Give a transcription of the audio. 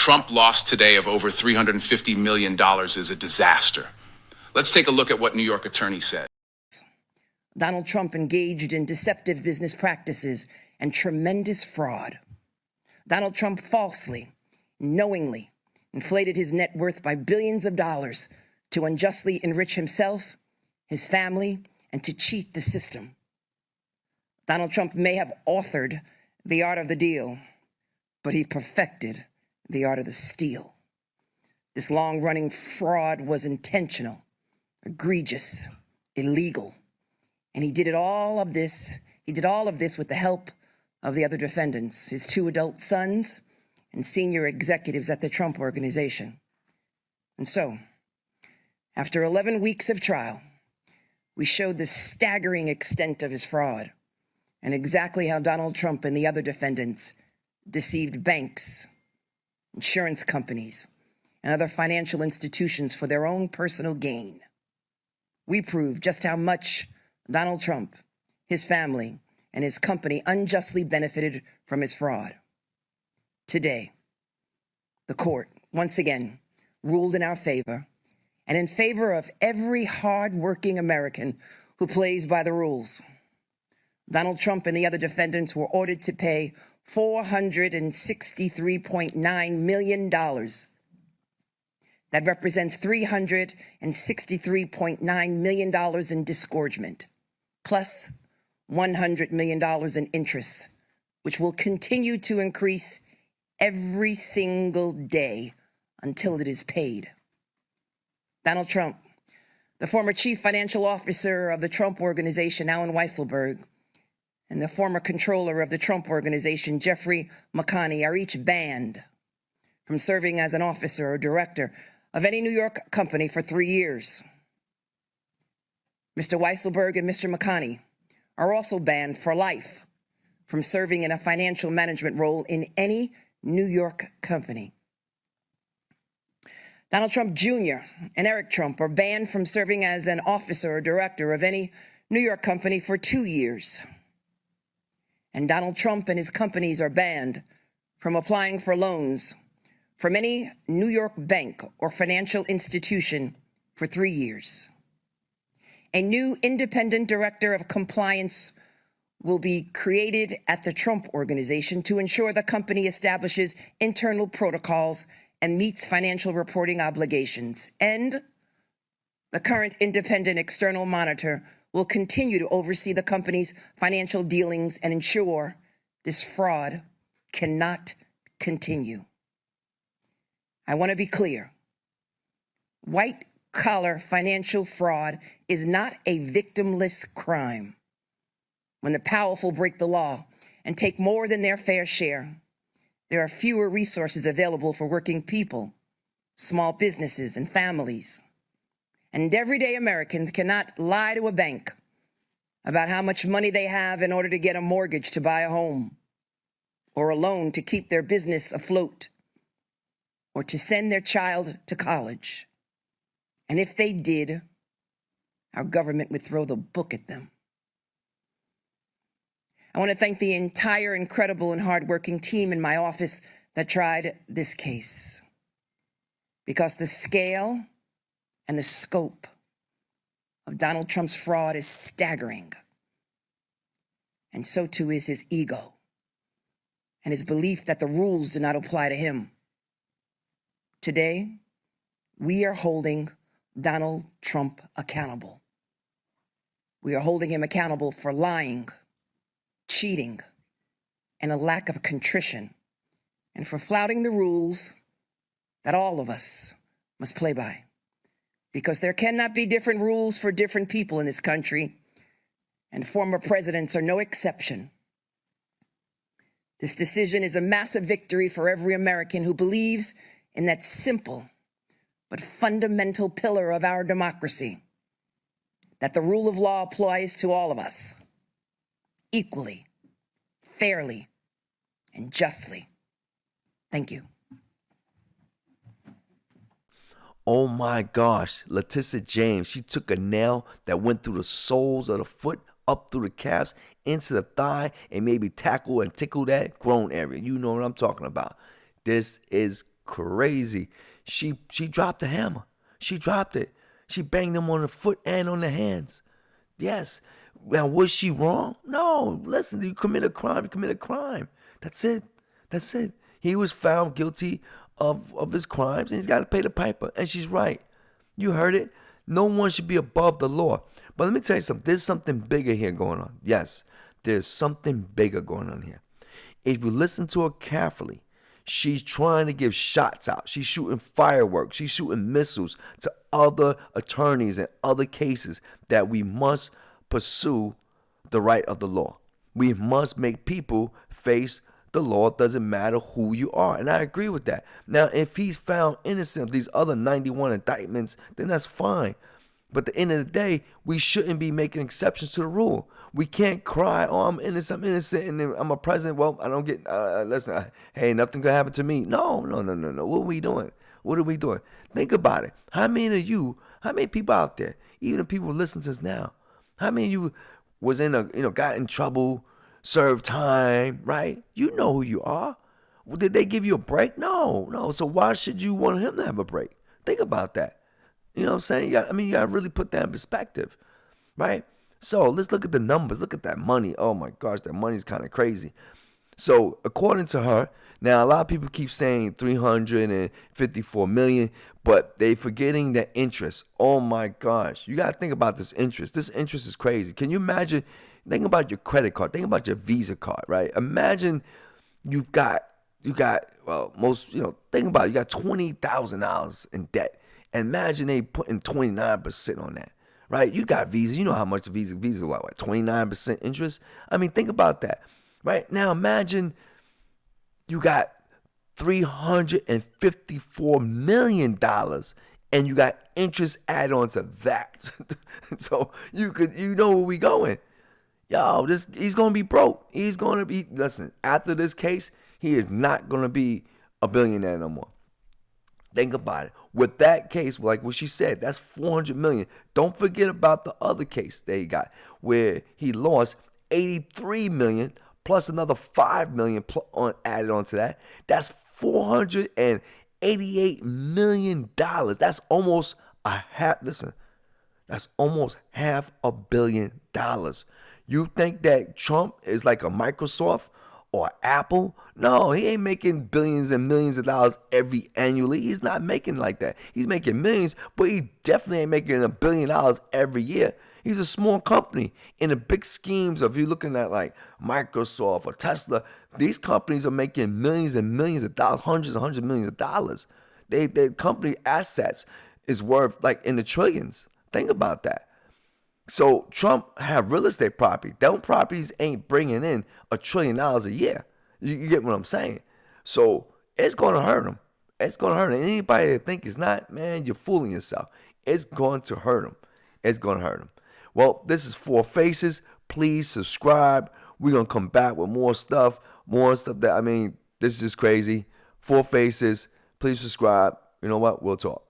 Trump loss today of over $350 million is a disaster. Let's take a look at what New York attorney said. Donald Trump engaged in deceptive business practices and tremendous fraud. Donald Trump falsely, knowingly inflated his net worth by billions of dollars to unjustly enrich himself, his family, and to cheat the system. Donald Trump may have authored the art of the deal, but he perfected the art of the steal. This long-running fraud was intentional, egregious, illegal, and he did all of this with the help of the other defendants, his 2 adult sons and senior executives at the Trump Organization. And so, after 11 weeks of trial, we showed the staggering extent of his fraud and exactly how Donald Trump and the other defendants deceived banks, insurance companies, and other financial institutions for their own personal gain. We proved just how much Donald Trump, his family, and his company unjustly benefited from his fraud. Today, the court, once again, ruled in our favor and in favor of every hard-working American who plays by the rules. Donald Trump and the other defendants were ordered to pay $463.9 million. That represents $363.9 million in disgorgement, plus $100 million in interest, which will continue to increase every single day until it is paid. Donald Trump, the former chief financial officer of the Trump Organization, Allen Weisselberg, and the former controller of the Trump Organization, Jeffrey McConney, are each banned from serving as an officer or director of any New York company for 3 years. Mr. Weisselberg and Mr. McConney are also banned for life from serving in a financial management role in any New York company. Donald Trump Jr. and Eric Trump are banned from serving as an officer or director of any New York company for 2 years. And Donald Trump and his companies are banned from applying for loans from any New York bank or financial institution for 3 years. A new independent director of compliance will be created at the Trump Organization to ensure the company establishes internal protocols and meets financial reporting obligations. And the current independent external monitor will continue to oversee the company's financial dealings and ensure this fraud cannot continue. I want to be clear. White-collar financial fraud is not a victimless crime. When the powerful break the law and take more than their fair share, there are fewer resources available for working people, small businesses, and families. And everyday Americans cannot lie to a bank about how much money they have in order to get a mortgage to buy a home, or a loan to keep their business afloat, or to send their child to college. And if they did, our government would throw the book at them. I want to thank the entire incredible and hardworking team in my office that tried this case, because the scale and the scope of Donald Trump's fraud is staggering. And so too is his ego and his belief that the rules do not apply to him. Today, we are holding Donald Trump accountable. We are holding him accountable for lying, cheating, and a lack of contrition, and for flouting the rules that all of us must play by. Because there cannot be different rules for different people in this country, and former presidents are no exception. This decision is a massive victory for every American who believes in that simple but fundamental pillar of our democracy, that the rule of law applies to all of us, equally, fairly, and justly. Thank you. Oh my gosh, Letitia James, she took a nail that went through the soles of the foot, up through the calves, into the thigh, and maybe tackle and tickle that groin area. You know what I'm talking about. This is crazy. She dropped the hammer. She dropped it. She banged him on the foot and on the hands. Yes. Now, was she wrong? No. Listen, you commit a crime, you commit a crime. That's it. That's it. He was found guilty of his crimes, and he's got to pay the piper. And she's right. You heard it. No one should be above the law. But let me tell you something. There's something bigger here going on. Yes, there's something bigger going on here. If you listen to her carefully, she's trying to give shots out. She's shooting fireworks. She's shooting missiles to other attorneys and other cases that we must pursue the right of the law. We must make people face the law. It doesn't matter who you are. And I agree with that. Now, if he's found innocent of these other 91 indictments, then that's fine. But at the end of the day, we shouldn't be making exceptions to the rule. We can't cry, oh, I'm innocent, and then I'm a president. Well, I don't get, listen, hey, nothing could happen to me. No. What are we doing? What are we doing? Think about it. How many people out there, even the people who listen to us now, how many of you was got in trouble, served time, right? You know who you are. Well, did they give you a break? No. So why should you want him to have a break? Think about that. You know what I'm saying? You got to really put that in perspective, right? So let's look at the numbers. Look at that money. Oh my gosh, that money's kind of crazy. So according to her, now a lot of people keep saying 354 million, but they forgetting the interest. Oh my gosh, you got to think about this interest. This interest is crazy. Can you imagine? Think about your credit card. Think about your Visa card, right? Imagine you got think about it, you got $20,000 in debt. And imagine they putting 29% on that, right? You got Visa. You know how much Visa what 29% interest? I mean, think about that, right? Now imagine you got $354 million and you got interest add on to that. So you know where we going. Yo, he's going to be broke. He's going to be, listen, after this case, he is not going to be a billionaire no more. Think about it. With that case, like what she said, that's $400 million. Don't forget about the other case that he got where he lost $83 million plus another $5 million added onto that. That's $488 million. That's almost that's almost $500 million. You think that Trump is like a Microsoft or Apple? No, he ain't making billions and millions of dollars annually. He's not making like that. He's making millions, but he definitely ain't making $1 billion every year. He's a small company. In the big schemes of you looking at like Microsoft or Tesla, these companies are making millions and millions of dollars, hundreds of millions of dollars. Their company assets is worth like in the trillions. Think about that. So Trump have real estate property. Them properties ain't bringing in $1 trillion a year. You get what I'm saying? So it's going to hurt him. It's going to hurt him. Anybody that think it's not, man, you're fooling yourself. It's going to hurt him. It's going to hurt him. Well, this is Four Faces. Please subscribe. We're going to come back with more stuff that, this is just crazy. Four Faces. Please subscribe. You know what? We'll talk.